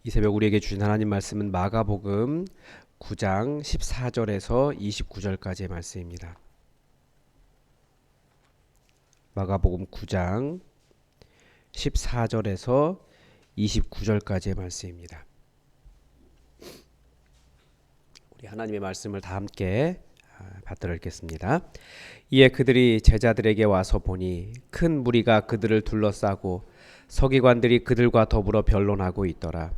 이 새벽 우리에게 주신 하나님 말씀은 마가복음 9장 14절에서 29절까지의 말씀입니다. 마가복음 9장 14절에서 29절까지의 말씀입니다. 우리 하나님의 말씀을 다 함께 받들어 읽겠습니다. 이에 그들이 제자들에게 와서 보니 큰 무리가 그들을 둘러싸고 서기관들이 그들과 더불어 변론하고 있더라.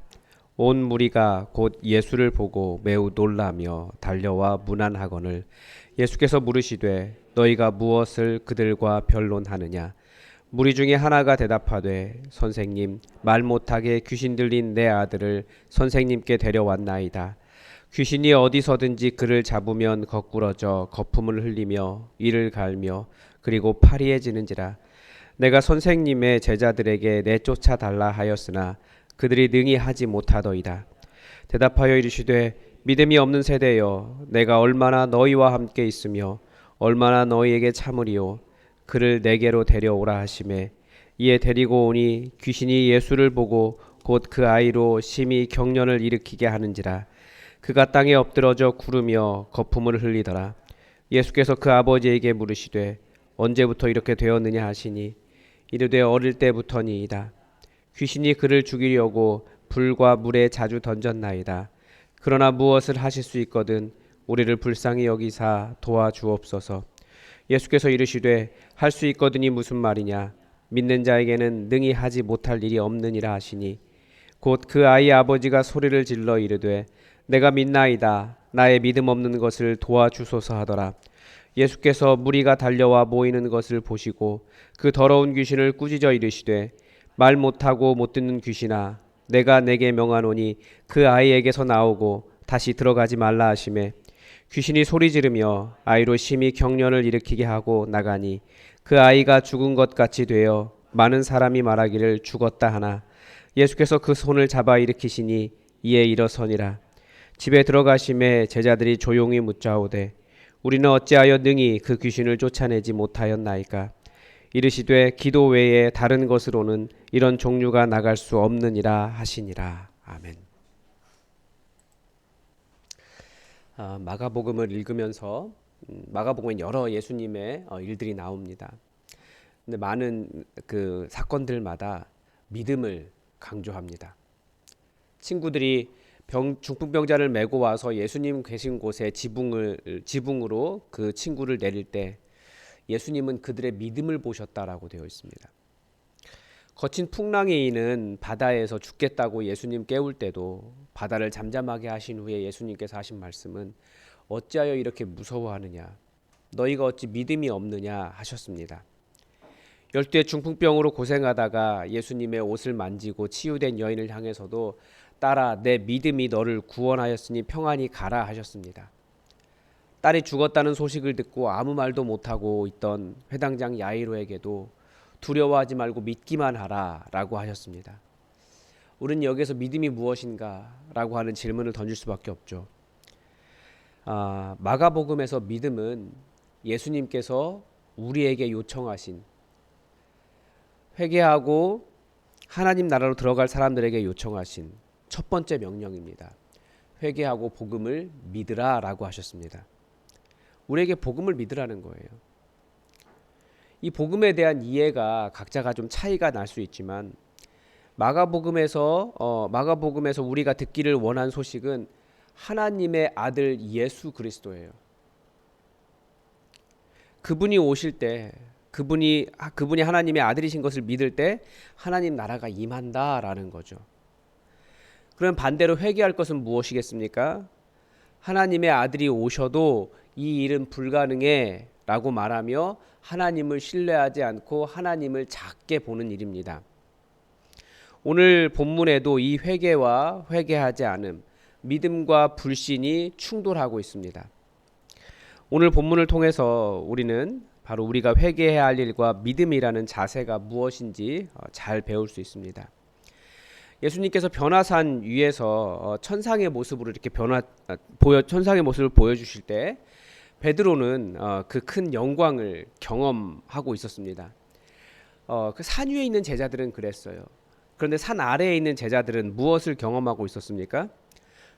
온 무리가 곧 예수를 보고 매우 놀라며 달려와 문안하거늘 예수께서 물으시되 너희가 무엇을 그들과 변론하느냐. 무리 중에 하나가 대답하되 선생님, 말 못하게 귀신 들린 내 아들을 선생님께 데려왔나이다. 귀신이 어디서든지 그를 잡으면 거꾸러져 거품을 흘리며 이를 갈며 그리고 파리해지는지라. 내가 선생님의 제자들에게 내쫓아 달라 하였으나 그들이 능히 하지 못하더이다. 대답하여 이르시되 믿음이 없는 세대여, 내가 얼마나 너희와 함께 있으며 얼마나 너희에게 참으리요. 그를 내게로 데려오라 하시매 이에 데리고 오니 귀신이 예수를 보고 곧 그 아이로 심히 경련을 일으키게 하는지라. 그가 땅에 엎드러져 구르며 거품을 흘리더라. 예수께서 그 아버지에게 물으시되 언제부터 이렇게 되었느냐 하시니 이르되 어릴 때부터니이다. 귀신이 그를 죽이려고 불과 물에 자주 던졌나이다. 그러나 무엇을 하실 수 있거든 우리를 불쌍히 여기사 도와주옵소서. 예수께서 이르시되 할 수 있거든이 무슨 말이냐. 믿는 자에게는 능히 하지 못할 일이 없느니라 하시니 곧 그 아이의 아버지가 소리를 질러 이르되 내가 믿나이다. 나의 믿음 없는 것을 도와주소서 하더라. 예수께서 무리가 달려와 모이는 것을 보시고 그 더러운 귀신을 꾸짖어 이르시되 말 못하고 못 듣는 귀신아, 내가 내게 명하노니 그 아이에게서 나오고 다시 들어가지 말라 하시매 귀신이 소리 지르며 아이로 심히 경련을 일으키게 하고 나가니 그 아이가 죽은 것 같이 되어 많은 사람이 말하기를 죽었다 하나 예수께서 그 손을 잡아 일으키시니 이에 일어서니라. 집에 들어가심에 제자들이 조용히 묻자오되 우리는 어찌하여 능히 그 귀신을 쫓아내지 못하였나이까. 이르시되 기도 외에 다른 것으로는 이런 종류가 나갈 수 없느니라 하시니라. 아멘. 마가복음을 읽으면서 마가복음엔 여러 예수님의 일들이 나옵니다. 근데 많은 그 사건들마다 믿음을 강조합니다. 친구들이 중풍병자를 메고 와서 예수님 계신 곳에 지붕으로 그 친구를 내릴 때 예수님은 그들의 믿음을 보셨다라고 되어 있습니다. 거친 풍랑이 이는 바다에서 죽겠다고 예수님 깨울 때도 바다를 잠잠하게 하신 후에 예수님께서 하신 말씀은 어찌하여 이렇게 무서워하느냐, 너희가 어찌 믿음이 없느냐 하셨습니다. 12의 중풍병으로 고생하다가 예수님의 옷을 만지고 치유된 여인을 향해서도 딸아, 내 믿음이 너를 구원하였으니 평안히 가라 하셨습니다. 딸이 죽었다는 소식을 듣고 아무 말도 못하고 있던 회당장 야이로에게도 두려워하지 말고 믿기만 하라 라고 하셨습니다. 우리는 여기서 믿음이 무엇인가 라고 하는 질문을 던질 수밖에 없죠. 마가복음에서 믿음은 예수님께서 우리에게 요청하신, 회개하고 하나님 나라로 들어갈 사람들에게 요청하신 첫 번째 명령입니다. 회개하고 복음을 믿으라 라고 하셨습니다. 우리에게 복음을 믿으라는 거예요. 이 복음에 대한 이해가 각자가 좀 차이가 날 수 있지만 마가복음에서 우리가 듣기를 원한 소식은 하나님의 아들 예수 그리스도예요. 그분이 오실 때, 그분이 하나님의 아들이신 것을 믿을 때 하나님 나라가 임한다라는 거죠. 그럼 반대로 회개할 것은 무엇이겠습니까? 하나님의 아들이 오셔도 이 일은 불가능해 라고 말하며 하나님을 신뢰하지 않고 하나님을 작게 보는 일입니다. 오늘 본문에도 이 회개와 회개하지 않음, 믿음과 불신이 충돌하고 있습니다. 오늘 본문을 통해서 우리는 바로 우리가 회개해야 할 일과 믿음이라는 자세가 무엇인지 잘 배울 수 있습니다. 예수님께서 변화산 위에서 천상의 모습으로 이렇게 천상의 모습을 보여주실 때 베드로는 그 큰 영광을 경험하고 있었습니다. 그 산 위에 있는 제자들은 그랬어요. 그런데 산 아래에 있는 제자들은 무엇을 경험하고 있었습니까?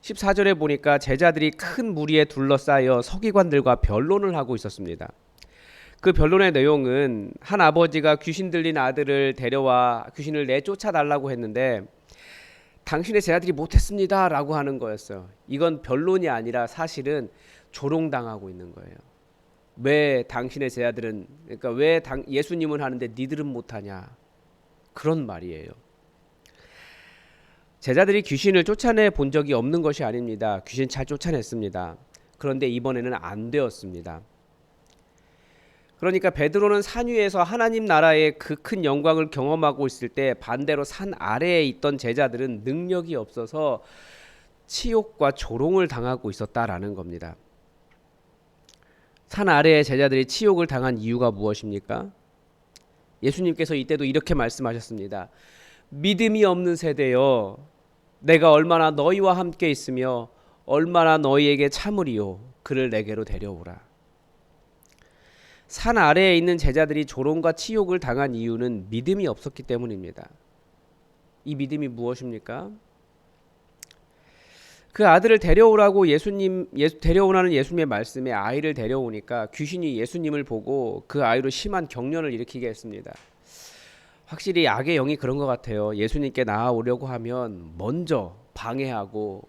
14절에 보니까 제자들이 큰 무리에 둘러싸여 서기관들과 변론을 하고 있었습니다. 그 변론의 내용은 한 아버지가 귀신 들린 아들을 데려와 귀신을 내쫓아 달라고 했는데 당신의 제자들이 못했습니다 라고 하는 거였어요. 이건 변론이 아니라 사실은 조롱당하고 있는 거예요. 왜 당신의 제자들은, 그러니까 왜 예수님은 하는데 니들은 못하냐, 그런 말이에요. 제자들이 귀신을 쫓아내 본 적이 없는 것이 아닙니다. 귀신 잘 쫓아냈습니다. 그런데 이번에는 안 되었습니다. 그러니까 베드로는 산 위에서 하나님 나라의 그 큰 영광을 경험하고 있을 때 반대로 산 아래에 있던 제자들은 능력이 없어서 치욕과 조롱을 당하고 있었다라는 겁니다. 산 아래의 제자들이 치욕을 당한 이유가 무엇입니까? 예수님께서 이때도 이렇게 말씀하셨습니다. 믿음이 없는 세대여, 내가 얼마나 너희와 함께 있으며 얼마나 너희에게 참으리요, 그를 내게로 데려오라. 산 아래에 있는 제자들이 조롱과 치욕을 당한 이유는 믿음이 없었기 때문입니다. 이 믿음이 무엇입니까? 그 아들을 데려오라고 데려오라는 예수님의 말씀에 아이를 데려오니까 귀신이 예수님을 보고 그 아이로 심한 경련을 일으키게 했습니다. 확실히 악의 영이 그런 것 같아요. 예수님께 나아오려고 하면 먼저 방해하고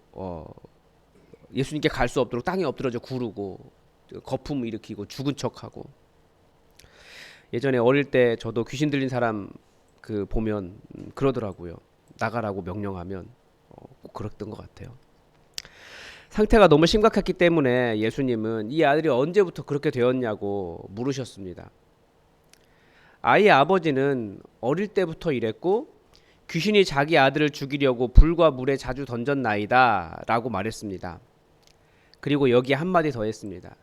예수님께 갈 수 없도록 땅에 엎드러져 구르고 거품을 일으키고 죽은 척하고. 예전에 어릴 때 저도 귀신 들린 사람 보면 그러더라고요. 나가라고 명령하면 꼭 그랬던 것 같아요. 상태가 너무 심각했기 때문에 예수님은 이 아들이 언제부터 그렇게 되었냐고 물으셨습니다. 아이의 아버지는 어릴 때부터 이랬고 귀신이 자기 아들을 죽이려고 불과 물에 자주 던졌나이다 라고 말했습니다. 그리고 여기에 한마디 더 했습니다.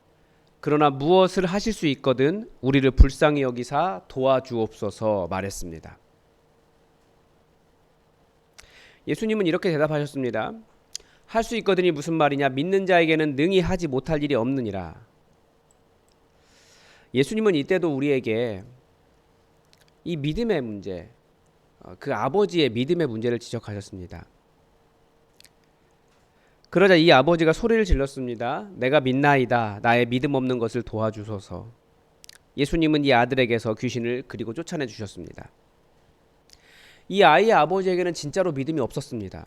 그러나 무엇을 하실 수 있거든 우리를 불쌍히 여기사 도와주옵소서 말했습니다. 예수님은 이렇게 대답하셨습니다. 할 수 있거든이 무슨 말이냐? 믿는 자에게는 능히 하지 못할 일이 없느니라. 예수님은 이때도 우리에게 이 믿음의 문제, 그 아버지의 믿음의 문제를 지적하셨습니다. 그러자 이 아버지가 소리를 질렀습니다. 내가 믿나이다. 나의 믿음 없는 것을 도와주소서. 예수님은 이 아들에게서 귀신을 그리고 쫓아내 주셨습니다. 이 아이의 아버지에게는 진짜로 믿음이 없었습니다.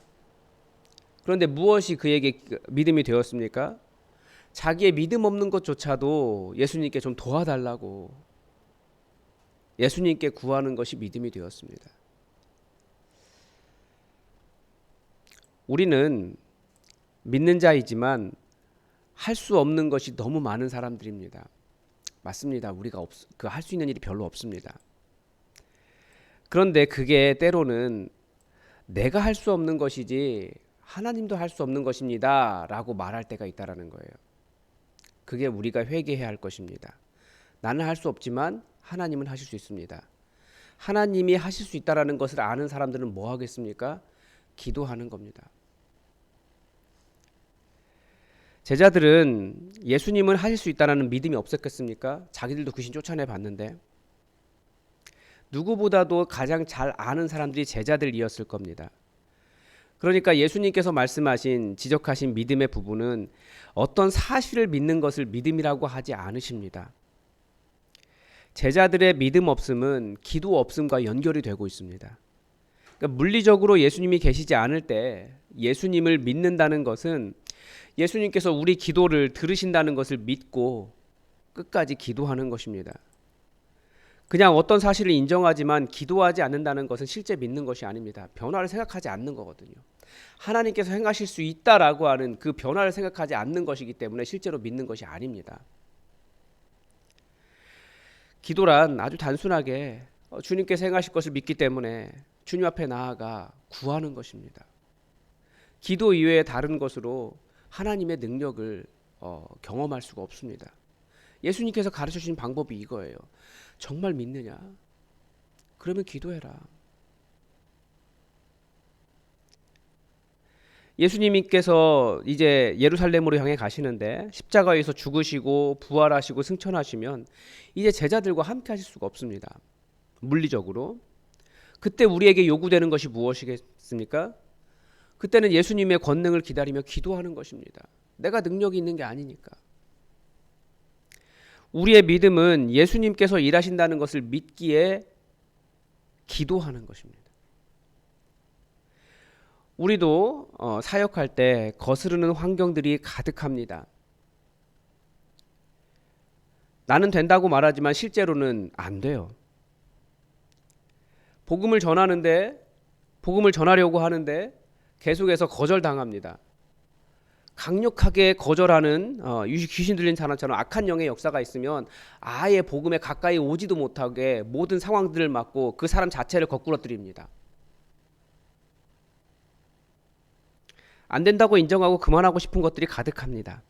그런데 무엇이 그에게 믿음이 되었습니까? 자기의 믿음 없는 것조차도 예수님께 좀 도와달라고 예수님께 구하는 것이 믿음이 되었습니다. 우리는 믿는 자이지만 할 수 없는 것이 너무 많은 사람들입니다. 맞습니다. 우리가 할 수 있는 일이 별로 없습니다. 그런데 그게 때로는 내가 할 수 없는 것이지 하나님도 할 수 없는 것입니다 라고 말할 때가 있다라는 거예요. 그게 우리가 회개해야 할 것입니다. 나는 할 수 없지만 하나님은 하실 수 있습니다. 하나님이 하실 수 있다라는 것을 아는 사람들은 뭐 하겠습니까? 기도하는 겁니다. 제자들은 예수님은 하실 수 있다는 믿음이 없었겠습니까? 자기들도 귀신 쫓아내 봤는데. 누구보다도 가장 잘 아는 사람들이 제자들이었을 겁니다. 그러니까 예수님께서 말씀하신 지적하신 믿음의 부분은 어떤 사실을 믿는 것을 믿음이라고 하지 않으십니다. 제자들의 믿음 없음은 기도 없음과 연결이 되고 있습니다. 그러니까 물리적으로 예수님이 계시지 않을 때 예수님을 믿는다는 것은 예수님께서 우리 기도를 들으신다는 것을 믿고 끝까지 기도하는 것입니다. 그냥 어떤 사실을 인정하지만 기도하지 않는다는 것은 실제 믿는 것이 아닙니다. 변화를 생각하지 않는 거거든요. 하나님께서 행하실 수 있다라고 하는 그 변화를 생각하지 않는 것이기 때문에 실제로 믿는 것이 아닙니다. 기도란 아주 단순하게 주님께서 행하실 것을 믿기 때문에 주님 앞에 나아가 구하는 것입니다. 기도 이외의 다른 것으로 하나님의 능력을 경험할 수가 없습니다. 예수님께서 가르쳐 주신 방법이 이거예요. 정말 믿느냐? 그러면 기도해라. 예수님께서 이제 예루살렘으로 향해 가시는데 십자가에서 죽으시고 부활하시고 승천하시면 이제 제자들과 함께 하실 수가 없습니다. 물리적으로. 그때 우리에게 요구되는 것이 무엇이겠습니까? 그때는 예수님의 권능을 기다리며 기도하는 것입니다. 내가 능력이 있는 게 아니니까. 우리의 믿음은 예수님께서 일하신다는 것을 믿기에 기도하는 것입니다. 우리도 사역할 때 거스르는 환경들이 가득합니다. 나는 된다고 말하지만 실제로는 안 돼요. 복음을 전하려고 하는데 계속해서 거절당합니다. 강력하게 거절하는 귀신 들린 사람처럼 악한 영의 역사가 있으면 아예 복음에 가까이 오지도 못하게 모든 상황들을 막고 그 사람 자체를 거꾸러뜨립니다. 안 된다고 인정하고 그만하고 싶은 것들이 가득합니다.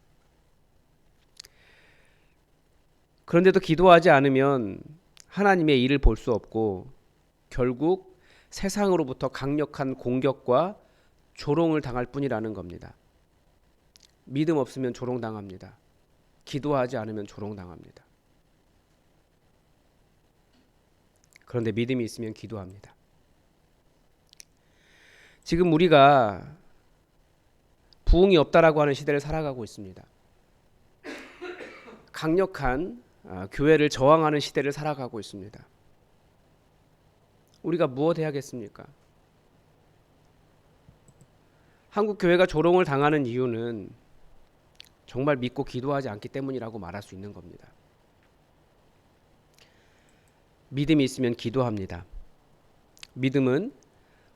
그런데도 기도하지 않으면 하나님의 일을 볼 수 없고 결국 세상으로부터 강력한 공격과 조롱을 당할 뿐이라는 겁니다. 믿음 없으면 조롱당합니다. 기도하지 않으면 조롱당합니다. 그런데 믿음이 있으면 기도합니다. 지금 우리가 부흥이 없다라고 하는 시대를 살아가고 있습니다. 강력한 교회를 저항하는 시대를 살아가고 있습니다. 우리가 무엇 해야겠습니까? 한국 교회가 조롱을 당하는 이유는 정말 믿고 기도하지 않기 때문이라고 말할 수 있는 겁니다. 믿음이 있으면 기도합니다. 믿음은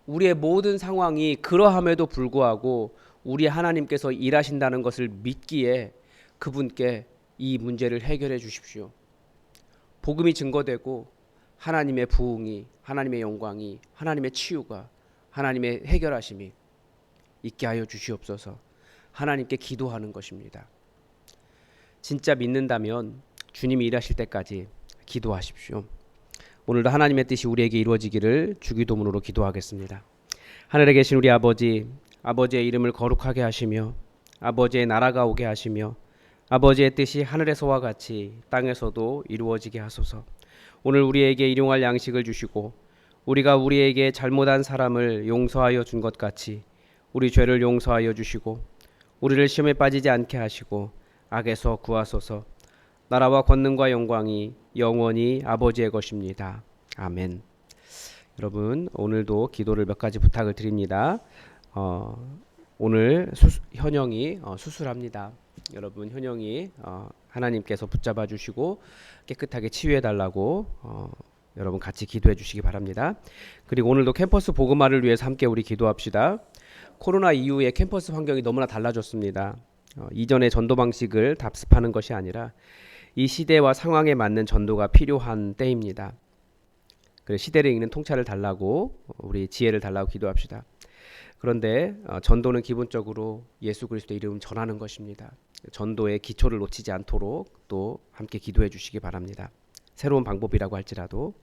우리의 모든 상황이 그러함에도 불구하고 우리 하나님께서 일하신다는 것을 믿기에 그분께 이 문제를 해결해 주십시오. 복음이 증거되고 하나님의 부흥이, 하나님의 영광이, 하나님의 치유가, 하나님의 해결하심이 있게 하여 주시옵소서. 하나님께 기도하는 것입니다. 진짜 믿는다면 주님이 일하실 때까지 기도하십시오. 오늘도 하나님의 뜻이 우리에게 이루어지기를 주기도문으로 기도하겠습니다. 하늘에 계신 우리 아버지, 아버지의 이름을 거룩하게 하시며 아버지의 나라가 오게 하시며 아버지의 뜻이 하늘에서와 같이 땅에서도 이루어지게 하소서. 오늘 우리에게 일용할 양식을 주시고 우리가 우리에게 잘못한 사람을 용서하여 준 것 같이 우리 죄를 용서하여 주시고 우리를 시험에 빠지지 않게 하시고 악에서 구하소서. 나라와 권능과 영광이 영원히 아버지의 것입니다. 아멘. 여러분 오늘도 기도를 몇 가지 부탁을 드립니다. 오늘 현영이 수술합니다. 여러분 현영이 하나님께서 붙잡아 주시고 깨끗하게 치유해 달라고 여러분 같이 기도해 주시기 바랍니다. 그리고 오늘도 캠퍼스 복음화를 위해서 함께 우리 기도합시다. 코로나 이후에 캠퍼스 환경이 너무나 달라졌습니다. 이전의 전도 방식을 답습하는 것이 아니라 이 시대와 상황에 맞는 전도가 필요한 때입니다. 그래서 시대를 읽는 통찰을 달라고 우리 지혜를 달라고 기도합시다. 그런데 전도는 기본적으로 예수 그리스도의 이름 전하는 것입니다. 전도의 기초를 놓치지 않도록 또 함께 기도해 주시기 바랍니다. 새로운 방법이라고 할지라도.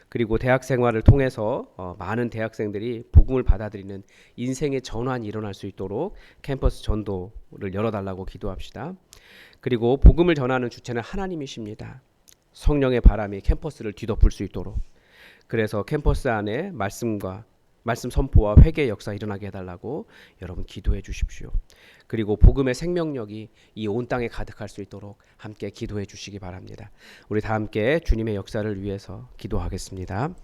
그리고 대학 생활을 통해서 많은 대학생들이 복음을 받아들이는 인생의 전환이 일어날 수 있도록 캠퍼스 전도를 열어달라고 기도합시다. 그리고 복음을 전하는 주체는 하나님이십니다. 성령의 바람이 캠퍼스를 뒤덮을 수 있도록. 그래서 캠퍼스 안에 말씀 선포와 회개의 역사 일어나게 해달라고 여러분 기도해 주십시오. 그리고 복음의 생명력이 이 온 땅에 가득할 수 있도록 함께 기도해 주시기 바랍니다. 우리 다 함께 주님의 역사를 위해서 기도하겠습니다.